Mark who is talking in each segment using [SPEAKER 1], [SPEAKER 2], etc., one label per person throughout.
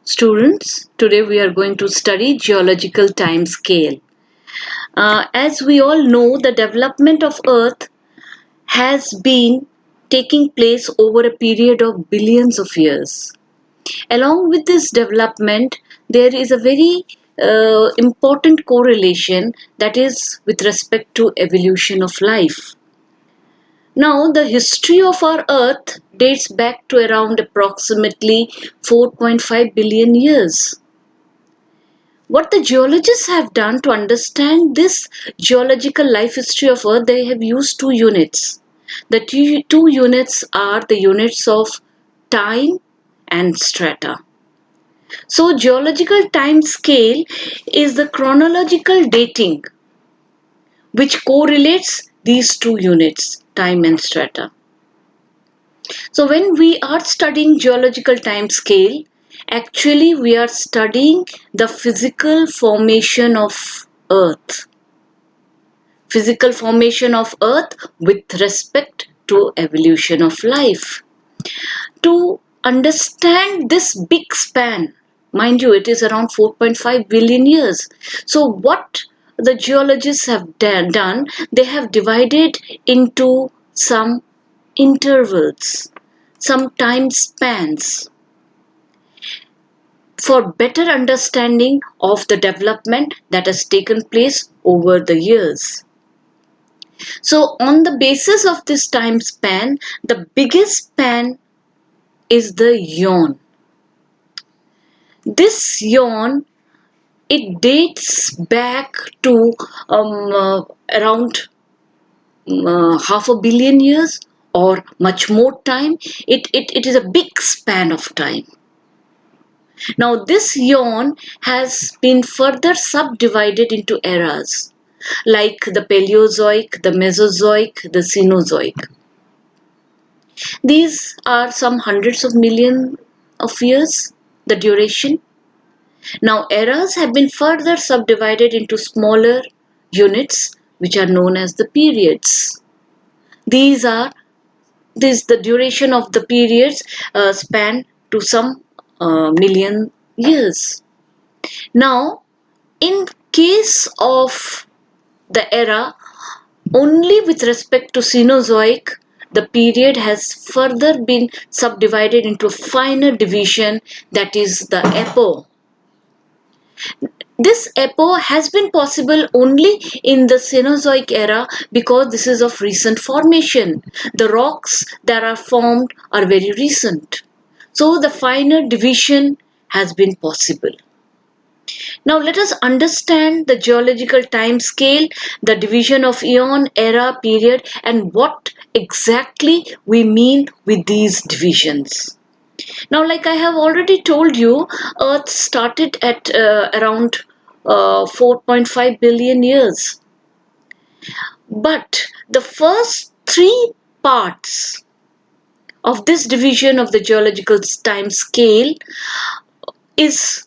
[SPEAKER 1] Students, today we are going to study geological time scale. As we all know, the development of Earth has been taking place over a period of billions of years. Along with this development, there is a very important correlation, that is with respect to evolution of life. Now, the history of our Earth dates back to around approximately 4.5 billion years. What the geologists have done to understand this geological life history of Earth, they have used two units. The two units are the units of time and strata. So, geological time scale is the chronological dating which correlates these two units, time and strata. So, when we are studying geological time scale, actually we are studying the physical formation of Earth. Physical formation of Earth with respect to evolution of life. To understand this big span, mind you, it is around 4.5 billion years. So, what the geologists have done, they have divided into some intervals, some time spans for better understanding of the development that has taken place over the years. So, on the basis of this time span, the biggest span is the yawn. This yawn, it dates back to around half a billion years or much more time. It is a big span of time. Now, this yawn has been further subdivided into eras like the Paleozoic, the Mesozoic, the Cenozoic. These are some hundreds of millions of years, the duration. Now, eras have been further subdivided into smaller units which are known as the periods. These are the duration of the periods span to some million years. Now, in case of the era, only with respect to Cenozoic, the period has further been subdivided into a finer division, that is the epoch. This epoch has been possible only in the Cenozoic era because this is of recent formation. The rocks that are formed are very recent. So the finer division has been possible. Now let us understand the geological time scale, the division of eon, era, period, and what exactly we mean with these divisions. Now, like I have already told you, Earth started at around 4.5 billion years. But the first three parts of this division of the geological time scale is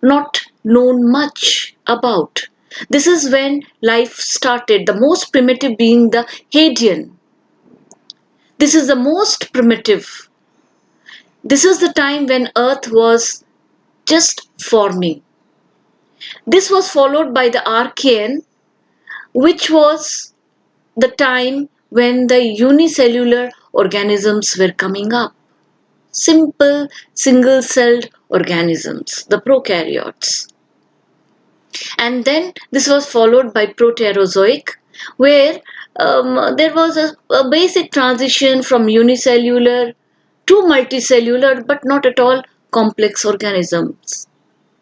[SPEAKER 1] not known much about. This is when life started, the most primitive being the Hadean. This is the most primitive. This is the time when Earth was just forming. This was followed by the Archean, which was the time when the unicellular organisms were coming up. Simple single-celled organisms, the prokaryotes. And then this was followed by Proterozoic, where there was a basic transition from unicellular to multicellular, but not at all complex organisms,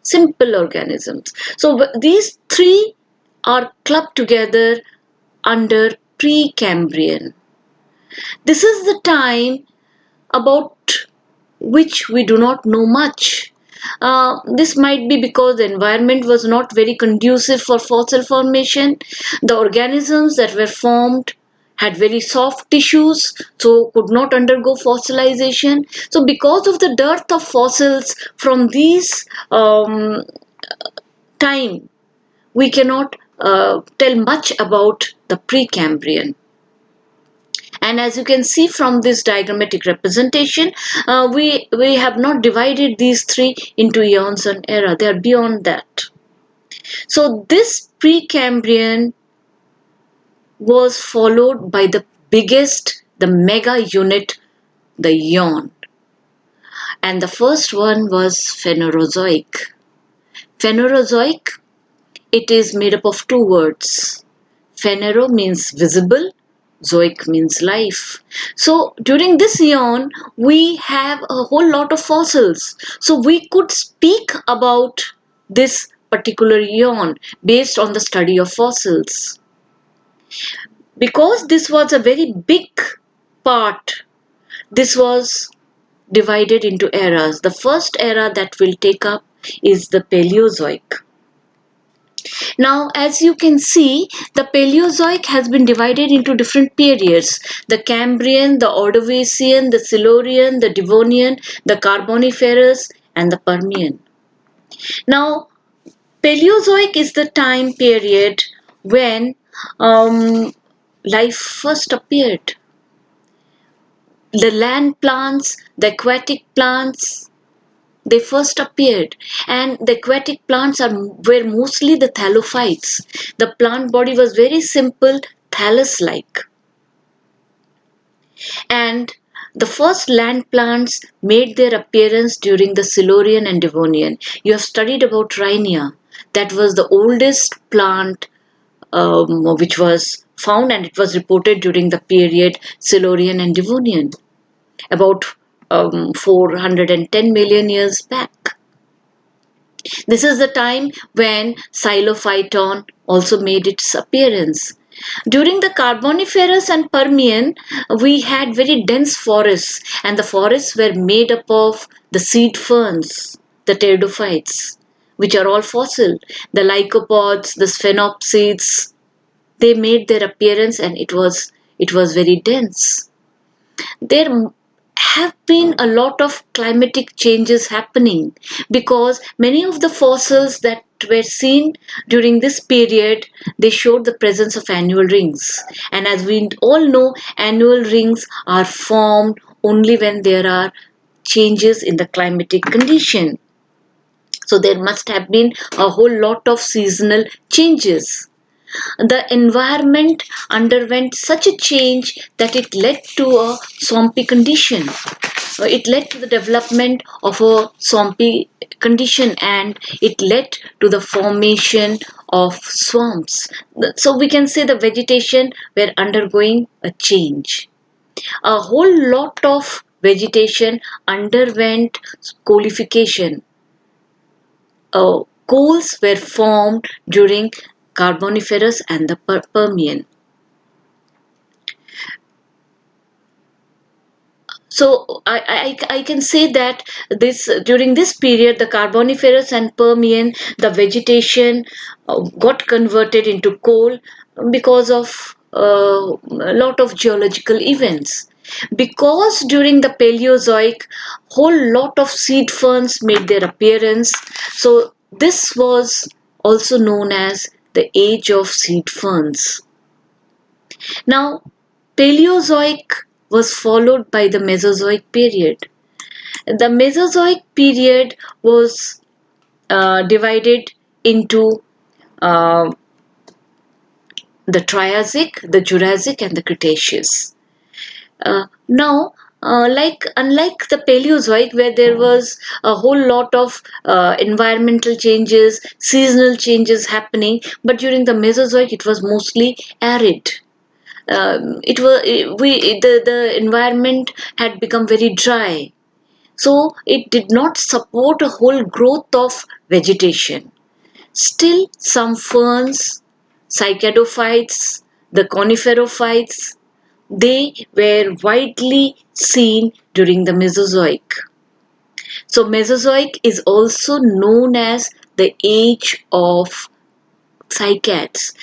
[SPEAKER 1] simple organisms. So these three are clubbed together under Precambrian. This is the time about which we do not know much. This might be because the environment was not very conducive for fossil formation. The organisms that were formed had very soft tissues, so could not undergo fossilization. So, because of the dearth of fossils from these time, we cannot tell much about the Precambrian. And as you can see from this diagrammatic representation, we have not divided these three into eons and era. They are beyond that. So this Precambrian was followed by the biggest, the mega unit, the eon. And the first one was Phanerozoic. Phanerozoic, it is made up of two words. Phanero means visible, zoic means life. So during this eon, we have a whole lot of fossils. So we could speak about this particular eon based on the study of fossils. Because this was a very big part, this was divided into eras. The first era that we'll take up is the Paleozoic. Now, as you can see, the Paleozoic has been divided into different periods. The Cambrian, the Ordovician, the Silurian, the Devonian, the Carboniferous, and the Permian. Now, Paleozoic is the time period when life first appeared. The land plants, the aquatic plants, they first appeared, and the aquatic plants were mostly the thallophytes. The plant body was very simple, thallus-like. And the first land plants made their appearance during the Silurian and Devonian. You have studied about Rhynia. That was the oldest plant which was found, and it was reported during the period Silurian and Devonian, about 410 million years back. This is the time when Xylophyton also made its appearance. During the Carboniferous and Permian, we had very dense forests, and the forests were made up of the seed ferns, the pteridophytes, which are all fossil. The lycopods, the sphenopsids, they made their appearance, and it was very dense. There have been a lot of climatic changes happening because many of the fossils that were seen during this period, they showed the presence of annual rings. And as we all know, annual rings are formed only when there are changes in the climatic condition. So there must have been a whole lot of seasonal changes. The environment underwent such a change that it led to a swampy condition. It led to the development of a swampy condition, and it led to the formation of swamps. So we can say the vegetation were undergoing a change. A whole lot of vegetation underwent coalification. Coals were formed during Carboniferous and the Permian. So I can say that during this period, the Carboniferous and Permian, the vegetation got converted into coal because of a lot of geological events. Because during the Paleozoic, whole lot of seed ferns made their appearance. So this was also known as the age of seed ferns. Now, Paleozoic was followed by the Mesozoic period. The Mesozoic period was divided into uh, the Triassic, the Jurassic, and the Cretaceous. Now, unlike the Paleozoic, where there was a whole lot of environmental changes, seasonal changes happening, but during the Mesozoic, it was mostly arid. It was we the environment had become very dry, so it did not support a whole growth of vegetation. Still, some ferns, cycadophytes, the coniferophytes, they were widely seen during the Mesozoic. So Mesozoic is also known as the age of cycads.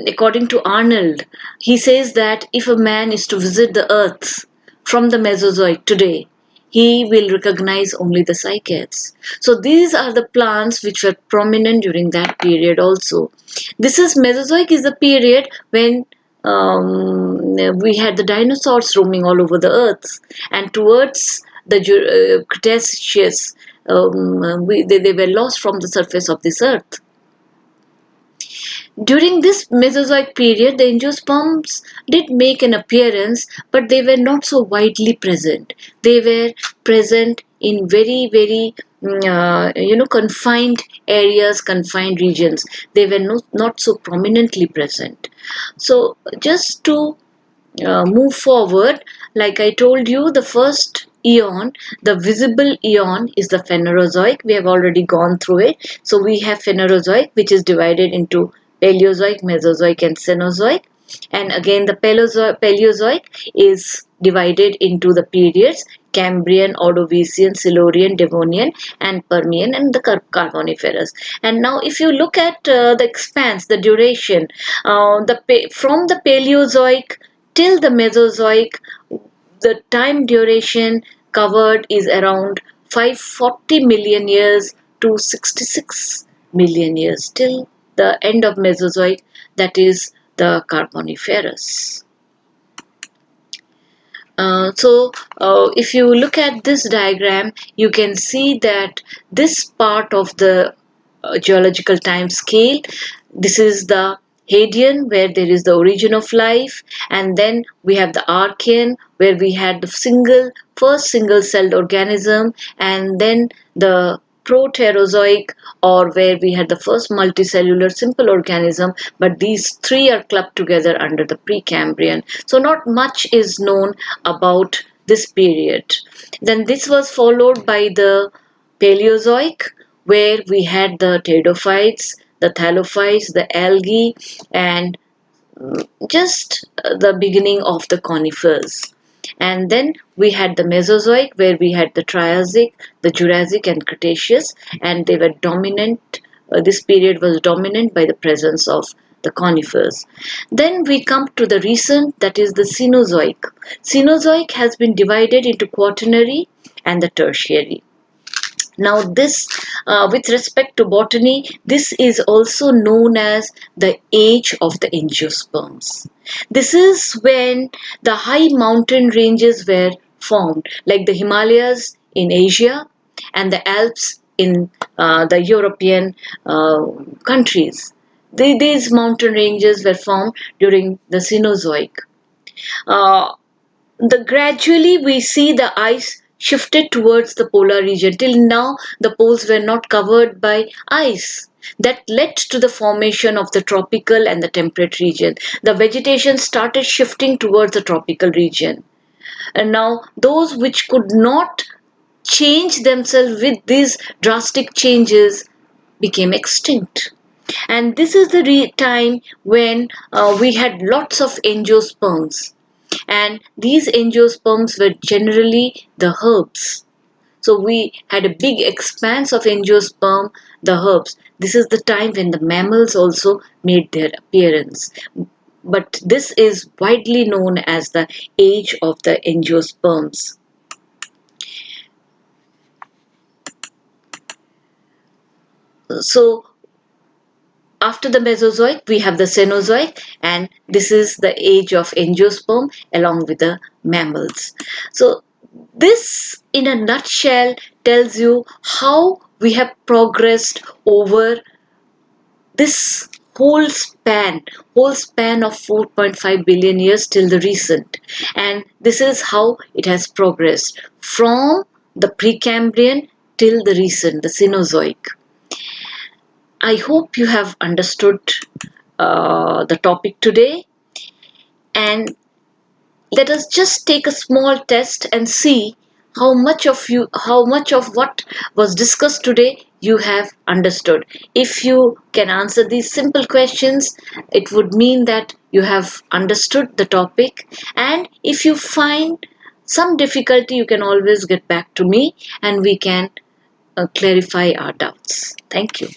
[SPEAKER 1] According to Arnold, he says that if a man is to visit the earth from the Mesozoic today, he will recognize only the cycads. So these are the plants which were prominent during that period also. This is Mesozoic is the period when we had the dinosaurs roaming all over the earth, and towards the Cretaceous, they were lost from the surface of this earth. During this Mesozoic period, the angiosperms did make an appearance, but they were not so widely present. They were present in very confined areas, confined regions. They were not so prominently present. So just to move forward, like I told you, the first eon, the visible eon, is the Phanerozoic. We have already gone through it. So we have Phanerozoic, which is divided into Paleozoic, Mesozoic, and Cenozoic. And again, the Paleozoic is divided into the periods Cambrian, Ordovician, Silurian, Devonian, and Permian, and the Carboniferous. And now, if you look at the expanse, the duration, from the Paleozoic till the Mesozoic, the time duration covered is around 540 million years to 66 million years till the end of Mesozoic, that is the Carboniferous. If you look at this diagram, you can see that this part of the geological time scale, this is the Hadean, where there is the origin of life, and then we have the Archean, where we had the first single-celled organism, and then the Proterozoic, or where we had the first multicellular simple organism, but these three are clubbed together under the Precambrian. So not much is known about this period. Then this was followed by the Paleozoic, where we had the pteridophytes, the thallophytes, the algae, and just the beginning of the conifers. And then we had the Mesozoic, where we had the Triassic, the Jurassic, and Cretaceous, and they were dominant. This period was dominant by the presence of the conifers. Then we come to the recent, that is the Cenozoic. Cenozoic has been divided into Quaternary and the Tertiary. Now this, with respect to botany, this is also known as the age of the angiosperms. This is when the high mountain ranges were formed, like the Himalayas in Asia and the Alps in the European countries. These mountain ranges were formed during the Cenozoic. Uh, Gradually we see the ice shifted towards the polar region. Till now the poles were not covered by ice. That led to the formation of the tropical and the temperate region. The vegetation started shifting towards the tropical region. And now those which could not change themselves with these drastic changes became extinct. And this is the time when we had lots of angiosperms, and these angiosperms were generally the herbs. So we had a big expanse of angiosperm, the herbs. This is the time when the mammals also made their appearance. But this is widely known as the age of the angiosperms. So after the Mesozoic, we have the Cenozoic, and this is the age of angiosperm along with the mammals. So this, in a nutshell, tells you how we have progressed over this whole span of 4.5 billion years till the recent. And this is how it has progressed from the Precambrian till the recent, the Cenozoic. I hope you have understood the topic today, and let us just take a small test and see how much of what was discussed today you have understood. If you can answer these simple questions, it would mean that you have understood the topic. And if you find some difficulty, you can always get back to me and we can clarify our doubts. Thank you.